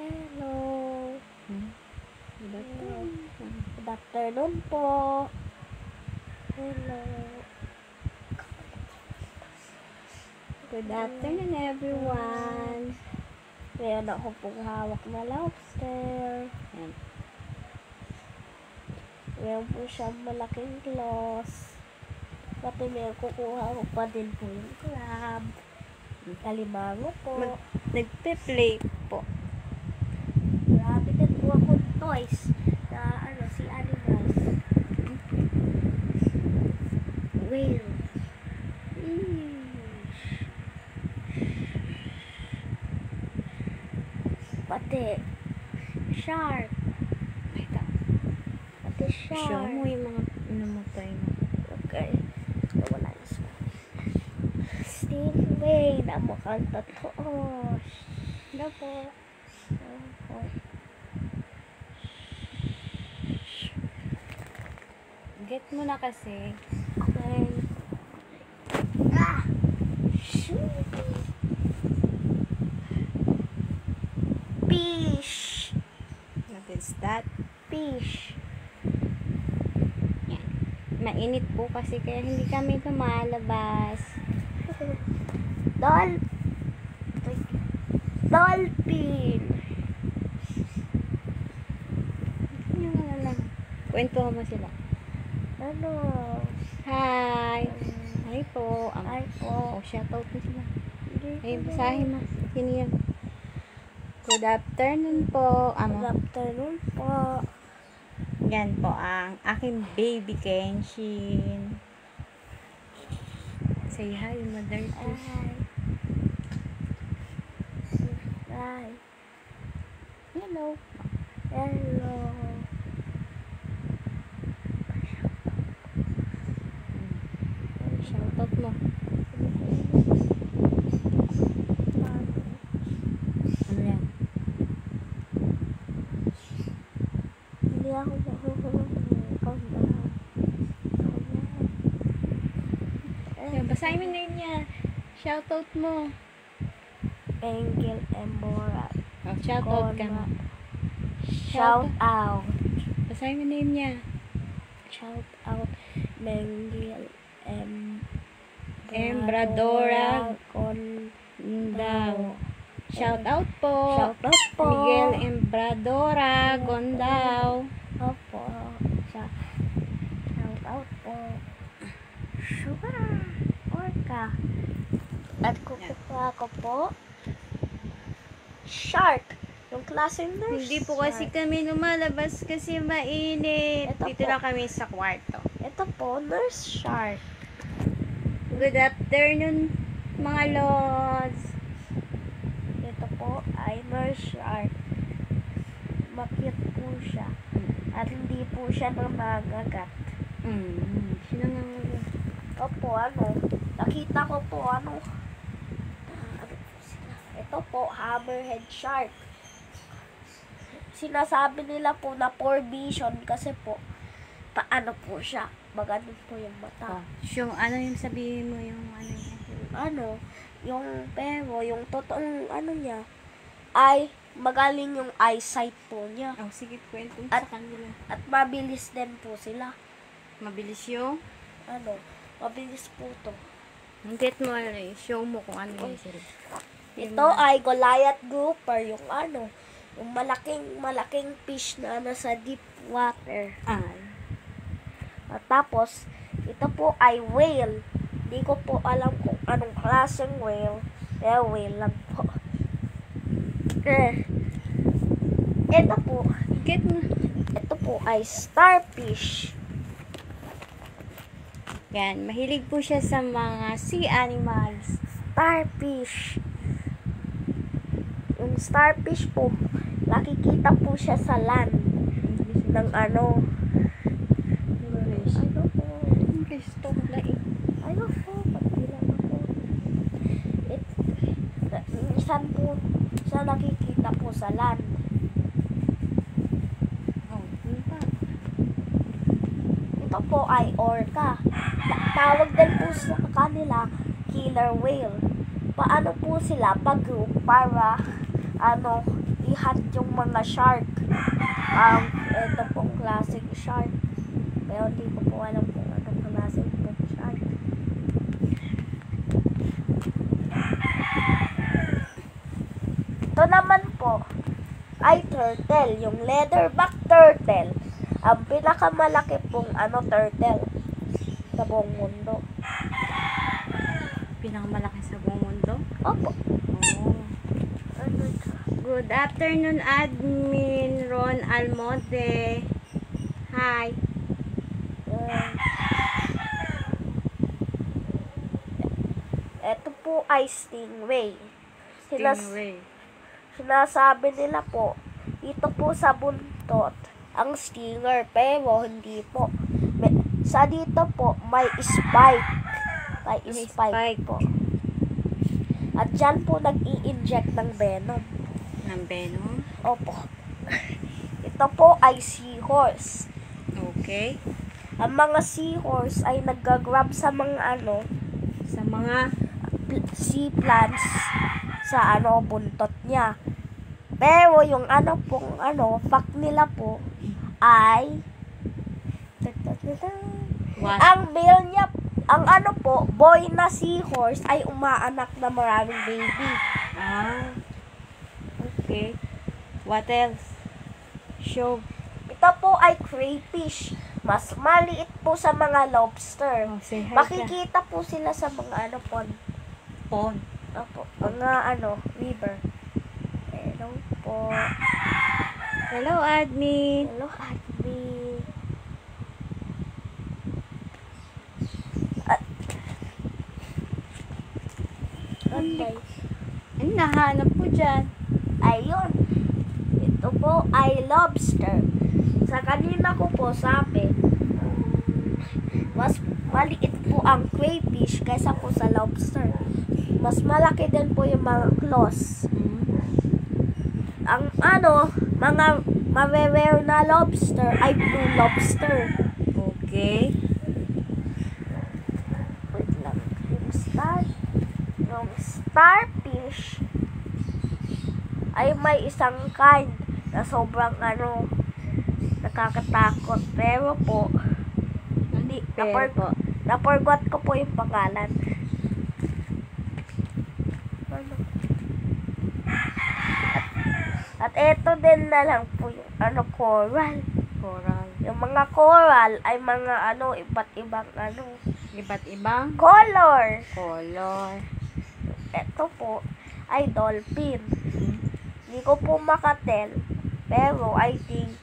Hello. Good afternoon po. Hello. Good afternoon, everyone. Meron ako pong hawak na lobster. Yan. Meron po siyang malaking claws. Pati meron kukuha ko pa din po yung crab. Kalimango po. Nagpe-play po. Marami din po akong toys na si animals. Whale. Pati shark. Pati shark. Show mo yung mga namatay mo. Okay. Wala na sa stingray na mukhang totoo. Hello po. Get mo na kasi. Okay. Fish. What is that? Fish. Yan. Mainit po kasi kaya hindi kami lumalabas. Dolphin. Yung ano lang. Kwentuhan mo sila. Ano? Hi. Hi po. Hi po. Shoutout mo sila. Ay, basahin mo. Sino yun? Good afternoon po. Good afternoon po. Yan po ang aking baby Kenshin. Say hi, mother. Hi. Hi. Hello. Hello. Shoutout mo. Ano yan? Hindi ako mahuhulog. Ikaw na. Yan, basahin mo na yun niya. Shoutout mo. Engel Embora. Oh, shoutout ka mo. Shout out. Basahin mo na yun niya. Shout out. Mengil Embradora Gondao. Shout out po. Shout out po. Miguel Embradora Gondao. Opo. Shout out po. Sugar. Orca. At kukuha ko po. Shark. Yung klaseng nurse. Hindi po kasi kami lumalabas kasi mainit. Ito Dito po. lang kami sa kwarto. Ito po, nurse shark. Good afternoon, mga lods. Ito po ay nurse shark. Makit po siya. At hindi po siya nangangagat. Sino nga nga? Opo, nakita ko po, ito po, hammerhead shark. Sinasabi nila po na poor vision kasi po, paano po siya, magano po yung mata. Yung ano yung sabihin mo yung ano niya? Pero yung totoong niya, ay magaling yung eyesight po niya. Oh, sige, kwento mo At- sa kanila. At mabilis din po sila. Mabilis yung? Mabilis po to. Get mo, show mo kung ano yung sila. Ito ay Goliath grouper, yung yung malaking fish na nasa deep water. At tapos, ito po ay whale. Hindi ko po alam kung anong klaseng whale. Pero whale lang po. Ito po, Get mo. ito po ay starfish. Yan, mahilig po siya sa mga sea animals. Starfish. Yung starfish po, nakikita po siya sa land ng English to, laing. pagbilang ako. Minsan po siya nakikita po sa land. Ito po ay orca. Tawag din po sa kanila killer whale. Paano po sila pag-group para ihat yung mga shark. Ito pong klaseng shark. Pero hindi ko po alam kung anong klaseng pong shark. Ito naman po ay turtle, yung leatherback turtle. Ang pinakamalaki pong turtle sa buong mundo. Pinakamalaki sa buong mundo? Opo. Oh. Good afternoon, Admin Ron Almonte. Hi. Ito po ay stingray. Stingray. Sinasabi nila po, ito po sa buntot, ang stinger, pero hindi po. Sa dito po, may spike. May spike po. At dyan po nag-i-inject ng venom. Ng venom? Opo. Ito po ay seahorse. Okay. Ang mga seahorse ay nag-grab sa mga sa mga sea plants sa buntot niya. Pero yung fact nila po ay what? ang male niya, ang boy na seahorse ay umaanak na maraming baby. Okay. What else? Show. Ito po ay crayfish. Mas maliit po sa mga lobster. Say hi. Makikita po sila sa mga pond. Pond. Opo, mga river. Hello po. Hello, Admin. Hello, admin. Okay. Ano nahanap po dyan? Ayun. Ito po ay lobster. Sa kanina ko po sabi, mas maliit po ang crayfish kaysa po sa lobster. Mas malaki din po yung mga claws. Ang mga mare-rare na lobster ay blue lobster. Okay. Wait lang. Yung starfish ay may isang kind na sobrang nakakatakot. Pero po, hindi, naforgot ko po yung pangalan. At eto din na lang po yung coral. Coral. Yung mga coral ay mga iba't ibang Iba't ibang color. color. Eto po ay dolphin. Hindi ko po makatel, pero I think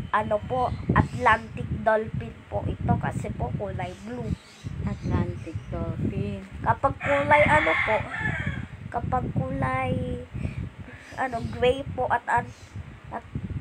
Atlantic dolphin po ito kasi po kulay blue. Atlantic dolphin. Kapag kulay gray po at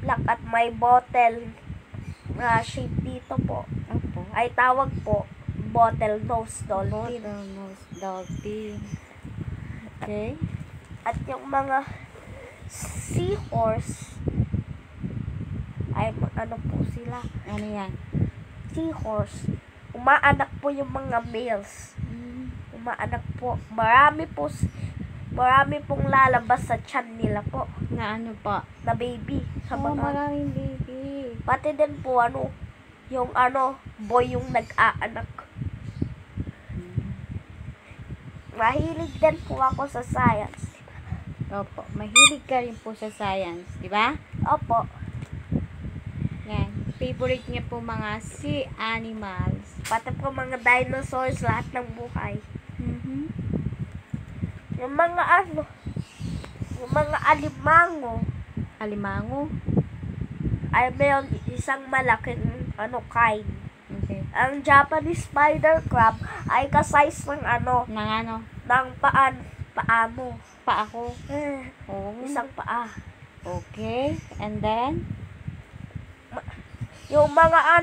black at may bottle shape dito po, ay tawag po bottlenose dolphin. Bottlenose dolphin. Okay. At yung mga seahorse ay po sila. Ano yan? Seahorse, umaanak po yung mga males. Umaanak po. Marami pong lalabas sa tiyan nila po. Na ano pa? Na baby. Sa mga, maraming baby. pati din po yung boy yung nag-aanak. Mahilig din po ako sa science. Opo, mahilig ka rin po sa science, di ba? Opo. Yan. Favorite niya po mga sea animals. Pati po mga dinosaurs, lahat ng buhay. Yung mga yung mga alimango. Alimango? Ay mayroon isang malaking kind. Okay. Ang Japanese spider crab ay ka-size ng ng paa mo. Pa ako. Isang paa. Okay. And then? Yung mga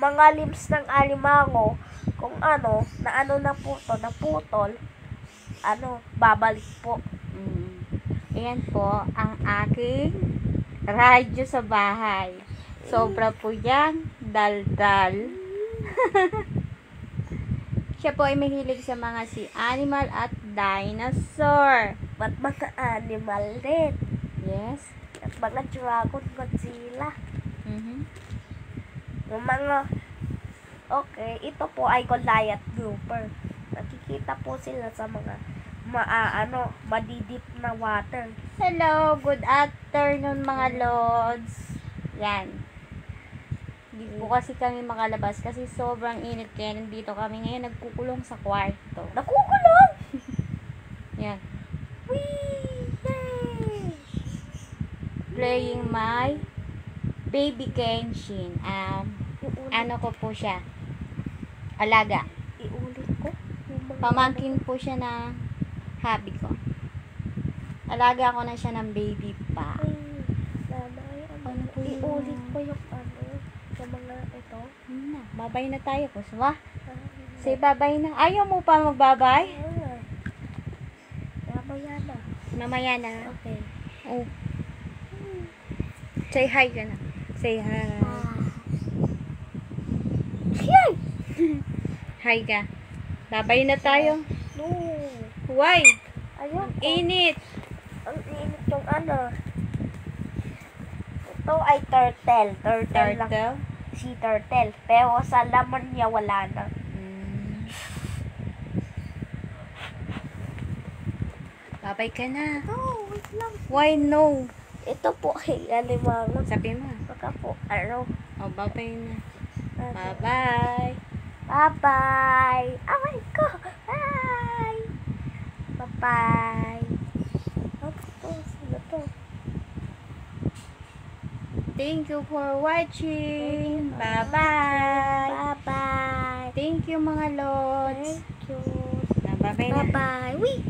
mga limbs ng alimango, kung na po to, naputol, babalik po. Ayan po, ang aking radyo sa bahay. Sobra po yan, daldal. Siya po ay mahilig sa mga sea animal at dinosaur. Ba't mga animal din? Yes. At mga Dragon Godzilla. Mhm. Yung mga, okay, ito po ay Goliath grouper. Nakikita po sila sa mga madidip na water. Hello, good afternoon mga lods. Yan. Hindi po kasi kami makalabas kasi sobrang init kaya nandito kami ngayon nagkukulong sa kwarto. Nakukulong! Yan. Whee! Yay! Playing my baby Kenshin. Ano ko po siya? Alaga. Iulit ko. Yung mga Pamangkin po siya na hobby ko. Alaga ko na siya ng baby pa. Ay, nanay, Ano po yun? iulit ko yung yung mga ito. Na, babay na tayo. Kuswa. Ah, Say babay na. Ayaw mo pa magbabay? Mamaya na. Mamaya na. Okay. Oh. Say hi ka na. Say hi. Yay! Hi ka. Babay na tayo. No. Why? Ayun. Init. Ang init yung Ito ay turtle. Turtle lang. Turtle. Si turtle. Pero sa laman niya wala na. Babay ka na. No, wait lang. Why no? Ito po ay alimangon. Sabi mo. Baka po, Oh, babay na. ano. Bye-bye. Bye-bye. Aray ko. Bye. Bye-bye. Sino to? Thank you for watching. Bye-bye. Bye-bye. Thank you mga lods. Thank you. Bye-bye na. Bye-bye. Wee!